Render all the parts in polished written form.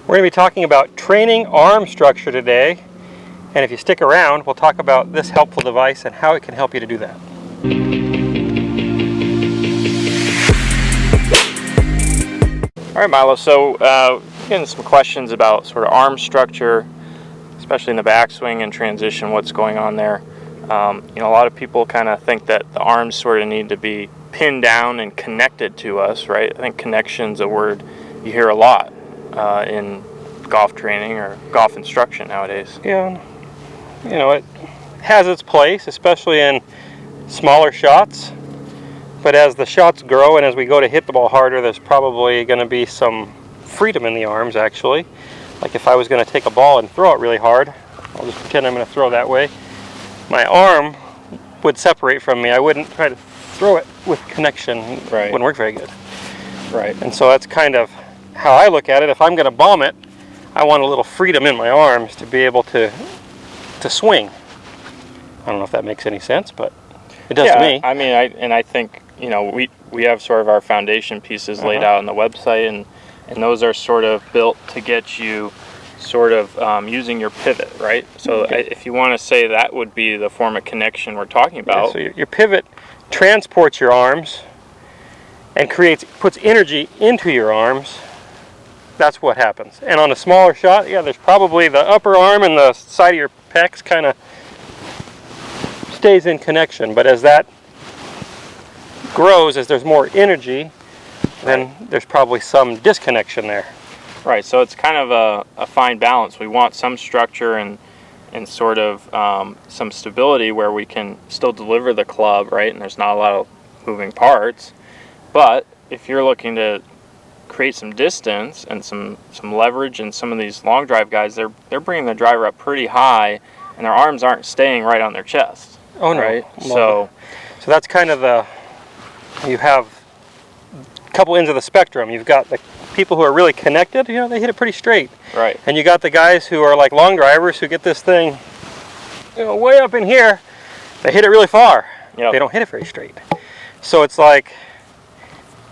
We're going to be talking about training arm structure today, and if you stick around, we'll talk about this helpful device and how it can help you to do that. All right, Milo, so getting some questions about sort of arm structure, especially in the backswing and transition, what's going on there. A lot of people kind of think that the arms sort of need to be pinned down and connected to us, right? I think connection's a word you hear a lot in golf training or golf instruction nowadays. Yeah, it has its place, especially in smaller shots. But as the shots grow and as we go to hit the ball harder, there's probably going to be some freedom in the arms, actually. Like if I was going to take a ball and throw it really hard, I'll just pretend I'm going to throw that way, my arm would separate from me. I wouldn't try to throw it with connection. Right. It wouldn't work very good. Right. And so that's kind of how I look at it. If I'm going to bomb it, I want a little freedom in my arms to be able to swing. I don't know if that makes any sense, but it does to me. I mean, I think we have sort of our foundation pieces laid out on the website, and those are sort of built to get you sort of using your pivot, right? So if you want to say that would be the form of connection we're talking about. Yeah, so your pivot transports your arms and puts energy into your arms. That's what happens. And on a smaller shot, there's probably the upper arm and the side of your pecs kind of stays in connection. But as that grows, as there's more energy, then there's probably some disconnection there. Right, so it's kind of a fine balance. We want some structure and sort of some stability where we can still deliver the club, right? And there's not a lot of moving parts. But if you're looking to create some distance and some leverage, and some of these long drive guys, they're bringing the driver up pretty high, and their arms aren't staying right on their chest. Oh no! Right? So that's kind of you have a couple ends of the spectrum. You've got the people who are really connected. They hit it pretty straight. Right. And you got the guys who are like long drivers who get this thing, way up in here. They hit it really far. Yep. They don't hit it very straight. So it's like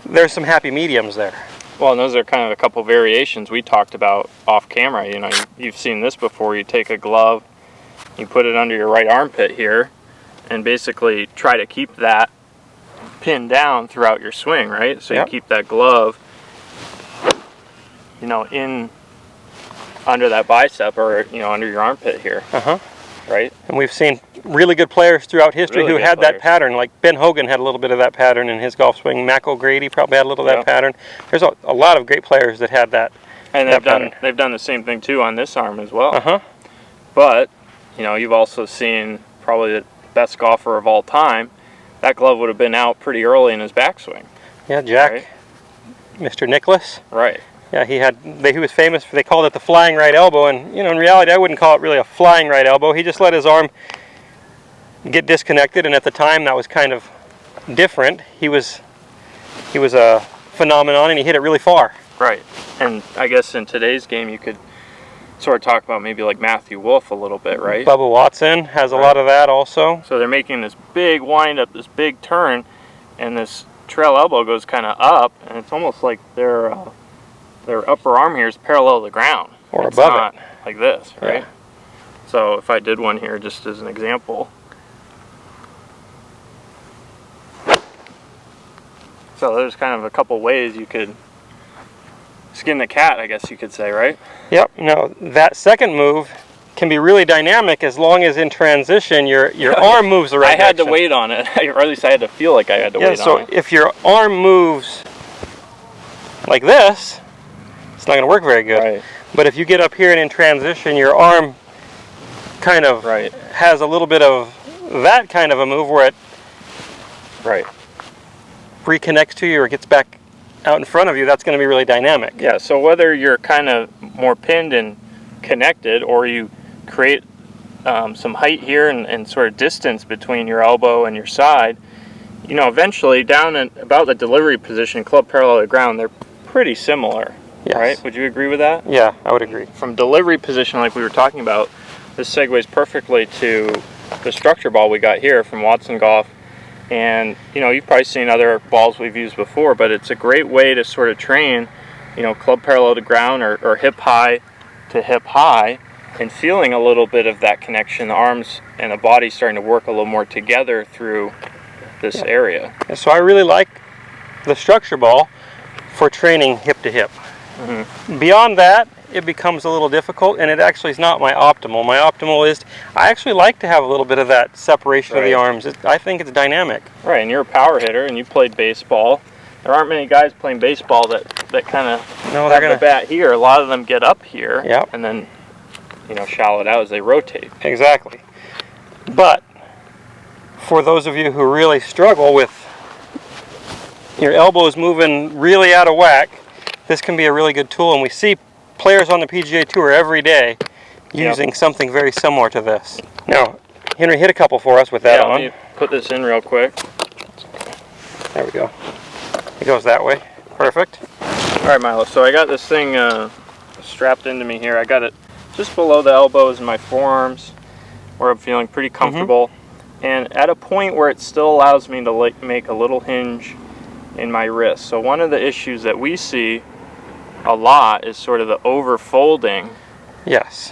there's some happy mediums there. Well, and those are kind of a couple variations we talked about off camera. You've seen this before. You take a glove, you put it under your right armpit here, and basically try to keep that pinned down throughout your swing, right? So you keep that glove, in under that bicep or under your armpit here. Right? And we've seen really good players throughout history who had that pattern. Like Ben Hogan had a little bit of that pattern in his golf swing. Mac O'Grady probably had a little of that pattern. There's a lot of great players that had that. And they've done the same thing too on this arm as well. But you've also seen probably the best golfer of all time. That glove would have been out pretty early in his backswing. Yeah, Jack, right? Mr. Nicklaus. Right. Yeah, he was famous for, they called it the flying right elbow, and in reality I wouldn't call it really a flying right elbow. He just let his arm get disconnected, and at the time that was kind of different. He was a phenomenon, and he hit it really far. Right. And I guess in today's game you could sort of talk about maybe like Matthew Wolff a little bit, right? Bubba Watson has a lot of that also. So they're making this big wind up, this big turn, and this trail elbow goes kind of up, and it's almost like their upper arm here is parallel to the ground. Or it's above not it. Like this, right? Yeah. So if I did one here just as an example. So there's kind of a couple ways you could skin the cat, I guess you could say, right? Yep. Now that second move can be really dynamic as long as in transition your arm moves the right direction. I had to wait on it, or at least I had to feel like I had to wait on it. So if your arm moves like this, it's not going to work very good. Right. But if you get up here and in transition, your arm kind of has a little bit of that kind of a move where it reconnects to you or gets back out in front of you. That's going to be really dynamic. Yeah, so whether you're kind of more pinned and connected, or you create some height here and sort of distance between your elbow and your side, eventually down at about the delivery position, club parallel to the ground, they're pretty similar. Yes. Right? Would you agree with that? Yeah, I would agree. From delivery position, like we were talking about, this segues perfectly to the structure ball we got here from Watson Golf. And you've probably seen other balls we've used before, but it's a great way to sort of train club parallel to ground or hip high to hip high, and feeling a little bit of that connection, the arms and the body starting to work a little more together through this area. And so I really like the structure ball for training hip to hip. Beyond that, it becomes a little difficult, and it actually is not my optimal. My optimal is, I actually like to have a little bit of that separation of the arms. I think it's dynamic. Right, and you're a power hitter, and you played baseball. There aren't many guys playing baseball that kind of have the bat here. A lot of them get up here, and then shallow it out as they rotate. Exactly. But for those of you who really struggle with your elbows moving really out of whack, this can be a really good tool, and we see players on the PGA Tour every day using something very similar to this. Now, Henry, hit a couple for us with that on. Let me put this in real quick. There we go. It goes that way. Perfect. All right, Milo, so I got this thing strapped into me here. I got it just below the elbows and my forearms, where I'm feeling pretty comfortable, and at a point where it still allows me to make a little hinge in my wrist. So one of the issues that we see a lot is sort of the overfolding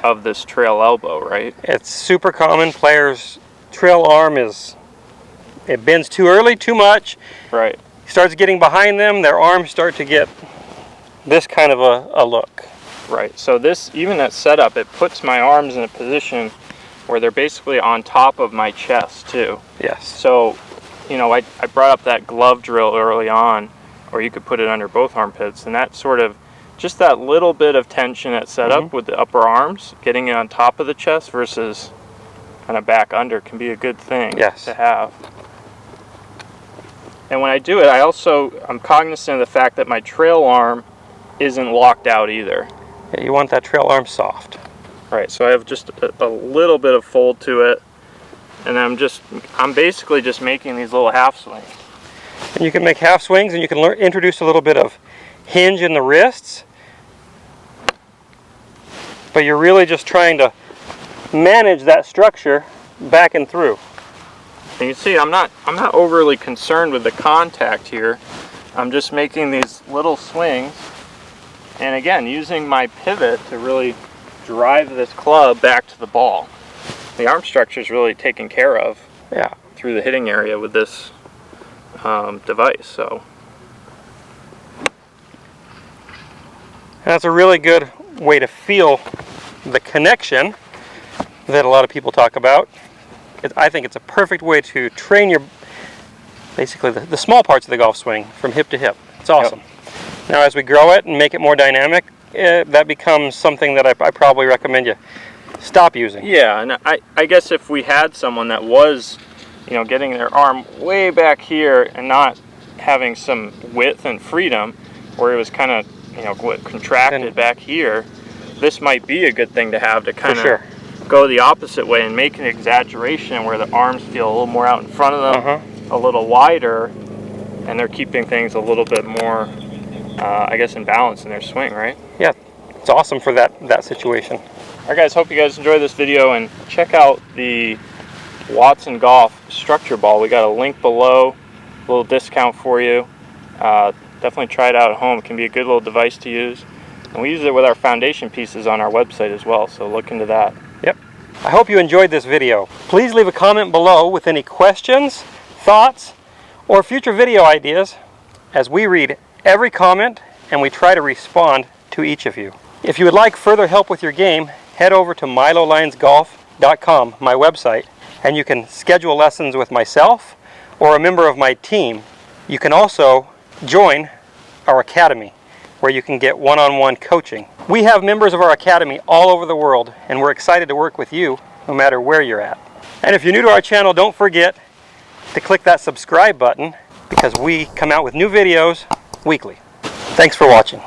of this trail elbow, right? It's super common. Players' trail arm it bends too early, too much. Right. Starts getting behind them, their arms start to get this kind of a look. Right, so this, even that setup, it puts my arms in a position where they're basically on top of my chest too. Yes. So, I brought up that glove drill early on, or you could put it under both armpits, and that sort of, just that little bit of tension at setup with the upper arms, getting it on top of the chest versus kind of back under can be a good thing to have. And when I do it, I'm cognizant of the fact that my trail arm isn't locked out either. Yeah, you want that trail arm soft. Right, so I have just a little bit of fold to it, and I'm basically just making these little half swings. And you can make half swings, and you can introduce a little bit of hinge in the wrists, but you're really just trying to manage that structure back and through. And you see, I'm not overly concerned with the contact here. I'm just making these little swings, and again, using my pivot to really drive this club back to the ball. The arm structure is really taken care of through the hitting area with this device. So that's a really good way to feel the connection that a lot of people talk about. I think it's a perfect way to train basically the small parts of the golf swing from hip to hip. It's awesome. Now as we grow it and make it more dynamic, that becomes something that I probably recommend you stop using. Yeah, and I guess if we had someone that was, getting their arm way back here and not having some width and freedom, where it was kind of, contracted back here, this might be a good thing to have to kind of go the opposite way and make an exaggeration where the arms feel a little more out in front of them, a little wider, and they're keeping things a little bit more, I guess, in balance in their swing, right? Yeah, it's awesome for that situation. All right, guys, hope you guys enjoyed this video, and check out the Watson Golf structure ball. We got a link below, a little discount for you. Definitely try it out at home. It can be a good little device to use. And we use it with our foundation pieces on our website as well, so look into that. Yep. I hope you enjoyed this video. Please leave a comment below with any questions, thoughts, or future video ideas, as we read every comment and we try to respond to each of you. If you would like further help with your game, head over to milolinesgolf.com, my website, and you can schedule lessons with myself or a member of my team. You can also join our academy, where you can get one-on-one coaching. We have members of our academy all over the world, and we're excited to work with you no matter where you're at. And if you're new to our channel, don't forget to click that subscribe button, because we come out with new videos weekly. Thanks for watching.